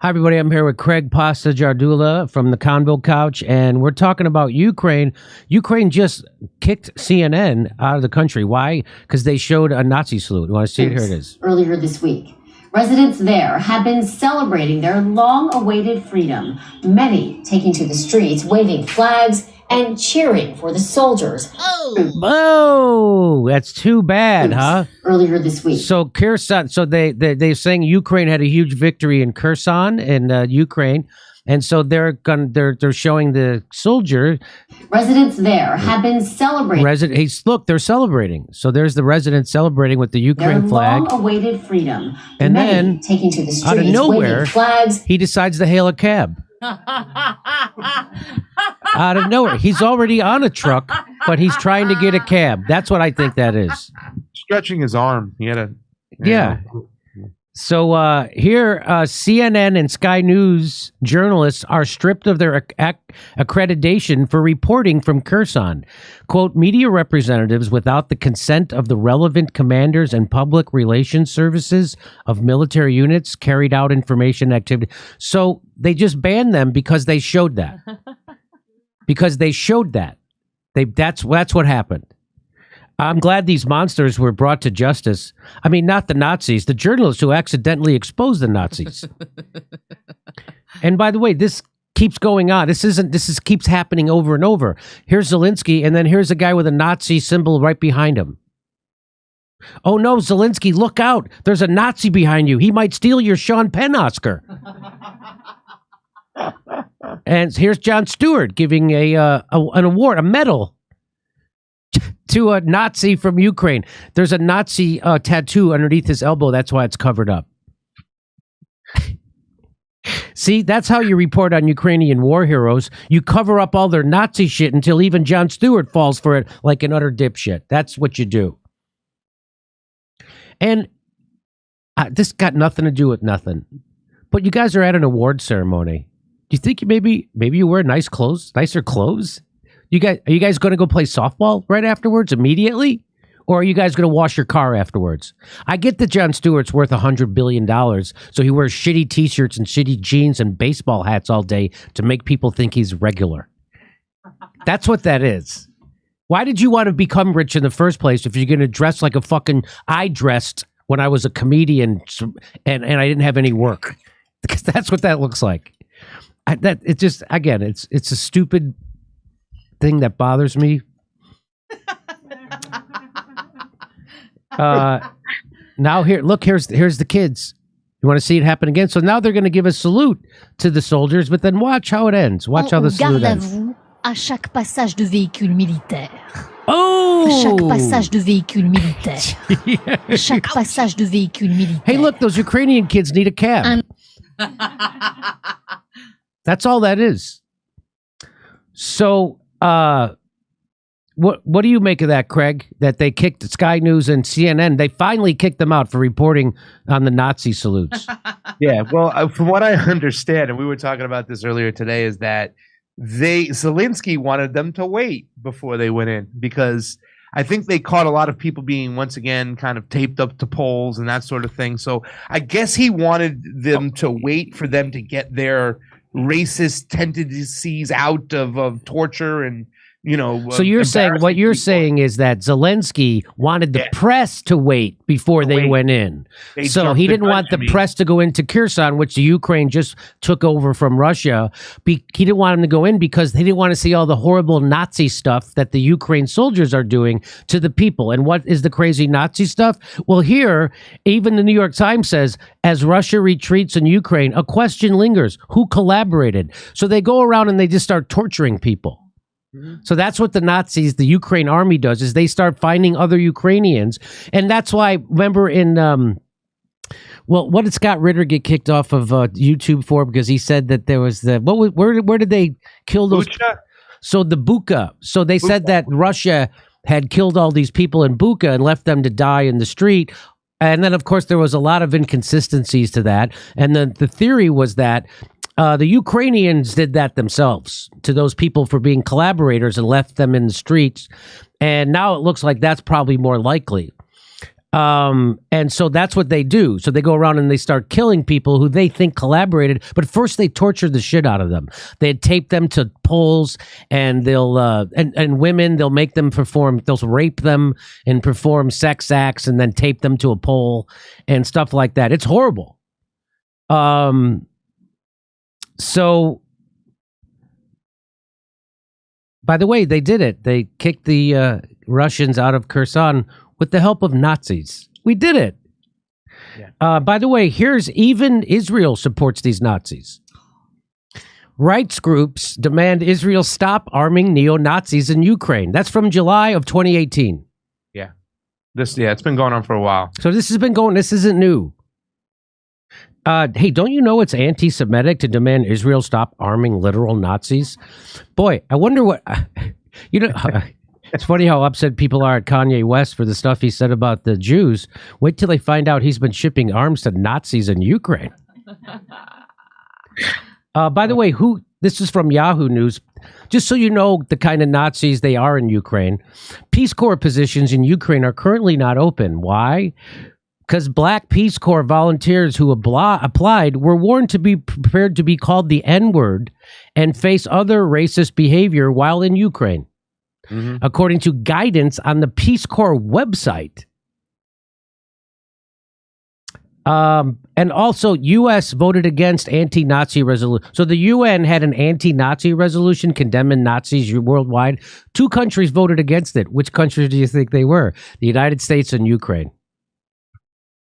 Hi, everybody. I'm here with Craig Pasta Jardula from the Convo Couch, and we're talking about Ukraine. Ukraine just kicked CNN out of the country. Why? Because they showed a Nazi salute. You want to see it? Here it is. Earlier this week, residents there have been celebrating their long-awaited freedom, many taking to the streets, waving flags and cheering for the soldiers. Oh, that's too bad, huh? Earlier this week. So Kherson, so they're saying Ukraine had a huge victory in Kherson in Ukraine, and so they're showing the soldier. Residents there have been celebrating. Look, they're celebrating. So there's the residents celebrating with the Ukraine flag. Long-awaited freedom, and many then taking to the streets, out of nowhere, waving flags. He decides to hail a cab. Out of nowhere. He's already on a truck, but he's trying to get a cab. That's what I think that is. Stretching his arm. He had a... Yeah. So here, CNN and Sky News journalists are stripped of their accreditation for reporting from Kherson. Quote, media representatives without the consent of the relevant commanders and public relations services of military units carried out information activity. So they just banned them because they showed that. Because they showed that. That's what happened. I'm glad these monsters were brought to justice. I mean, not the Nazis, the journalists who accidentally exposed the Nazis. And by the way, this keeps going on. This keeps happening over and over. Here's Zelensky, and then here's a guy with a Nazi symbol right behind him. Oh no, Zelensky, look out. There's a Nazi behind you. He might steal your Sean Penn Oscar. And here's Jon Stewart giving an award, a medal, to a Nazi from Ukraine. There's a Nazi tattoo underneath his elbow. That's why it's covered up. See, that's how you report on Ukrainian war heroes. You cover up all their Nazi shit until even Jon Stewart falls for it like an utter dipshit. That's what you do. And this got nothing to do with nothing. But you guys are at an award ceremony. Do you think maybe you wear nicer clothes? Are you guys going to go play softball right afterwards, immediately? Or are you guys going to wash your car afterwards? I get that Jon Stewart's worth $100 billion, so he wears shitty t-shirts and shitty jeans and baseball hats all day to make people think he's regular. That's what that is. Why did you want to become rich in the first place if you're going to dress like a fucking... I dressed when I was a comedian and I didn't have any work. Because that's what that looks like. It's a stupid thing that bothers me. Now here's the kids. You want to see it happen again? So now they're going to give a salute to the soldiers, but then watch how it ends. Watch how the salute ends. À chaque passage de véhicule militaire. Oh! À chaque passage de véhicule militaire. À chaque passage de véhicule militaire. Hey, look, those Ukrainian kids need a cab. That's all that is. So, what do you make of that, Craig? That they kicked Sky News and CNN. They finally kicked them out for reporting on the Nazi salutes. Yeah, well, from what I understand, and we were talking about this earlier today, is that Zelensky wanted them to wait before they went in because I think they caught a lot of people being, once again, kind of taped up to poles and that sort of thing. So I guess he wanted them to wait for them to get their racist tendencies out of torture and, you know. So you're saying what you're saying is that Zelensky wanted the press to wait before they went in. So he didn't want the press to go into Kherson, which the Ukraine just took over from Russia. He didn't want them to go in because he didn't want to see all the horrible Nazi stuff that the Ukraine soldiers are doing to the people. And what is the crazy Nazi stuff? Well, here, even the New York Times says, as Russia retreats in Ukraine, a question lingers. Who collaborated? So they go around and they just start torturing people. So that's what the Nazis, the Ukraine army does, is they start finding other Ukrainians. And that's why, remember in, what did Scott Ritter get kicked off of YouTube for? Because he said that there was where did they kill those? Bucha? So the Bucha. So they said that Russia had killed all these people in Bucha and left them to die in the street. And then, of course, there was a lot of inconsistencies to that. And then the theory was that the Ukrainians did that themselves to those people for being collaborators and left them in the streets. And now it looks like that's probably more likely. And so that's what they do. So they go around and they start killing people who they think collaborated, but first they torture the shit out of them. They tape them to poles, and they'll and women, they'll make them perform, they'll rape them and perform sex acts and then tape them to a pole and stuff like that. It's horrible. So by the way, they did it. They kicked the Russians out of Kherson with the help of Nazis. We did it. Yeah. By the way, even Israel supports these Nazis. Rights groups demand Israel stop arming neo-Nazis in Ukraine. That's from July of 2018. Yeah. It's been going on for a while. So this isn't new. Hey, don't you know it's anti-Semitic to demand Israel stop arming literal Nazis? Boy, I wonder what... It's funny how upset people are at Kanye West for the stuff he said about the Jews. Wait till they find out he's been shipping arms to Nazis in Ukraine. By the way, this is from Yahoo News. Just so you know the kind of Nazis they are in Ukraine. Peace Corps positions in Ukraine are currently not open. Why? Because Black Peace Corps volunteers who applied were warned to be prepared to be called the N-word and face other racist behavior while in Ukraine. Mm-hmm. According to guidance on the Peace Corps website. And also, U.S. voted against anti-Nazi resolution. So the UN had an anti-Nazi resolution condemning Nazis worldwide. 2 countries voted against it. Which countries do you think they were? The United States and Ukraine.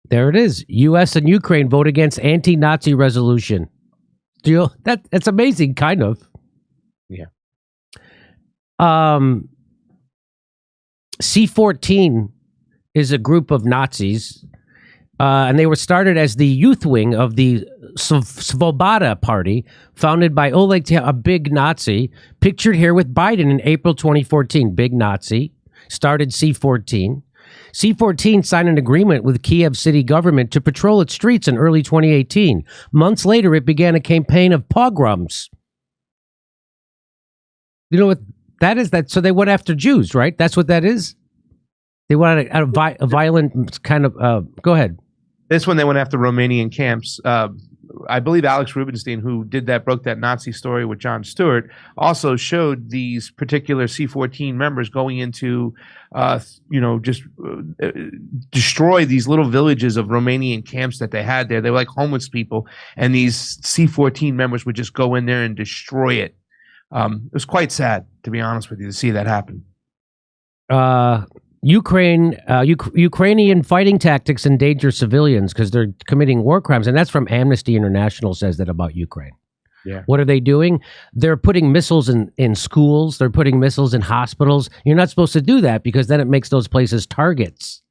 There it is. U.S. and Ukraine vote against anti-Nazi resolution. That's amazing, kind of. Yeah. C-14 is a group of Nazis, and they were started as the youth wing of the Svoboda Party, founded by Oleg, a big Nazi, pictured here with Biden in April 2014. Big Nazi, started C-14. C-14 signed an agreement with Kiev city government to patrol its streets in early 2018. Months later, it began a campaign of pogroms. You know what that is? So they went after Jews, right? That's what that is? They wanted a violent kind of... go ahead. This one, they went after Romanian camps. I believe Alex Rubinstein, who broke that Nazi story with Jon Stewart, also showed these particular C-14 members going into, destroy these little villages of Romanian camps that they had there. They were like homeless people, and these C-14 members would just go in there and destroy it. It was quite sad, to be honest with you, to see that happen. Ukrainian fighting tactics endanger civilians because they're committing war crimes, and that's from Amnesty International says that about Ukraine. Yeah. What are they doing? They're putting missiles in schools. They're putting missiles in hospitals. You're not supposed to do that because then it makes those places targets.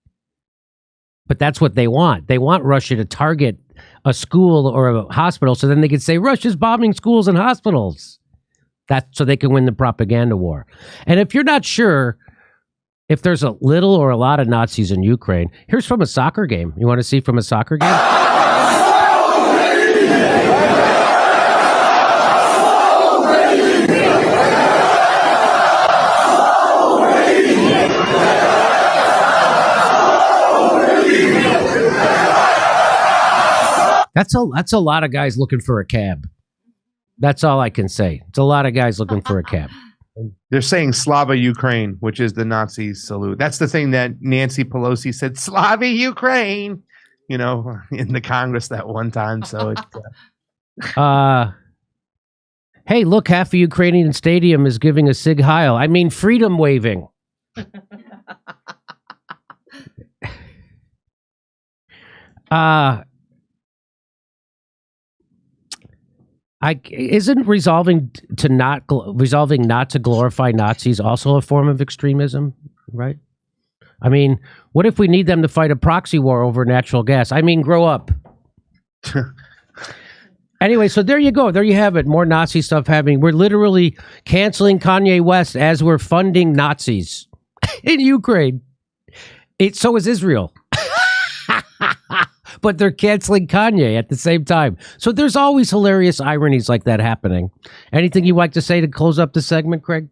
But that's what they want. They want Russia to target a school or a hospital so then they can say Russia's bombing schools and hospitals. That's so they can win the propaganda war. And if you're not sure if there's a little or a lot of Nazis in Ukraine, here's from a soccer game. You want to see from a soccer game? That's a lot of guys looking for a cab. That's all I can say. It's a lot of guys looking for a cab. They're saying Slava Ukraine, which is the Nazi salute. That's the thing that Nancy Pelosi said, Slava Ukraine, in the Congress that one time. So hey, look, half a Ukrainian stadium is giving a Sig Heil. I mean, freedom waving. Isn't resolving not to glorify Nazis also a form of extremism, right? I mean, what if we need them to fight a proxy war over natural gas? I mean, grow up. Anyway, so there you go. There you have it. More Nazi stuff happening. We're literally canceling Kanye West as we're funding Nazis in Ukraine. So is Israel. But they're canceling Kanye at the same time. So there's always hilarious ironies like that happening. Anything you'd like to say to close up the segment, Craig?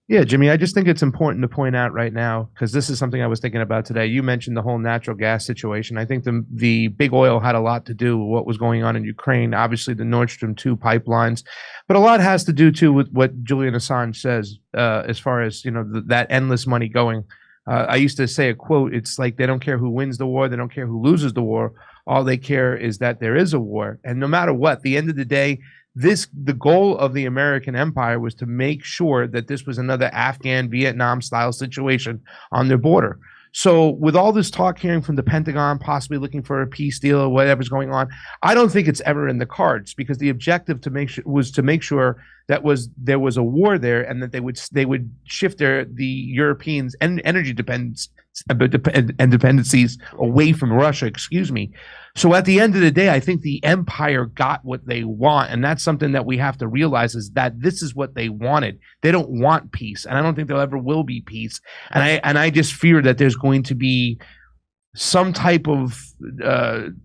Yeah, Jimmy, I just think it's important to point out right now, because this is something I was thinking about today. You mentioned the whole natural gas situation. I think the big oil had a lot to do with what was going on in Ukraine, obviously the Nord Stream 2 pipelines, but a lot has to do too with what Julian Assange says, as far as, that endless money going. I used to say a quote, it's like they don't care who wins the war, they don't care who loses the war. All they care is that there is a war. And no matter what, at the end of the day, the goal of the American empire was to make sure that this was another Afghan, Vietnam style situation on their border. So with all this talk hearing from the Pentagon, possibly looking for a peace deal or whatever's going on, I don't think it's ever in the cards, because the objective was to make sure that there was a war there, and that they would shift the Europeans' energy dependence and dependencies away from Russia. Excuse me. So at the end of the day, I think the empire got what they want, and that's something that we have to realize, is that this is what they wanted. They don't want peace, and I don't think there ever will be peace. And I just fear that there's going to be some type of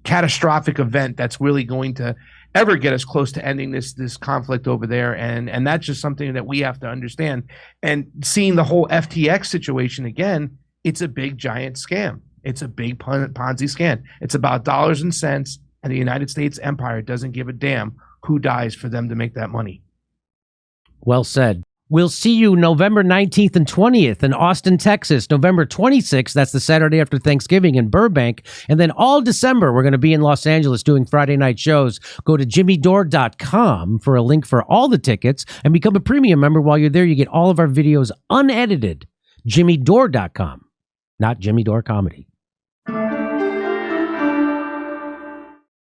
catastrophic event that's really going to ever get us close to ending this conflict over there, and that's just something that we have to understand. And seeing the whole FTX situation again, it's a big giant scam. It's a big Ponzi scam. It's about dollars and cents, and the United States empire doesn't give a damn who dies for them to make that money. Well said. We'll see you November 19th and 20th in Austin, Texas. November 26th, that's the Saturday after Thanksgiving, in Burbank. And then all December, we're going to be in Los Angeles doing Friday night shows. Go to jimmydore.com for a link for all the tickets and become a premium member. While you're there, you get all of our videos unedited. jimmydore.com, not Jimmy Dore Comedy.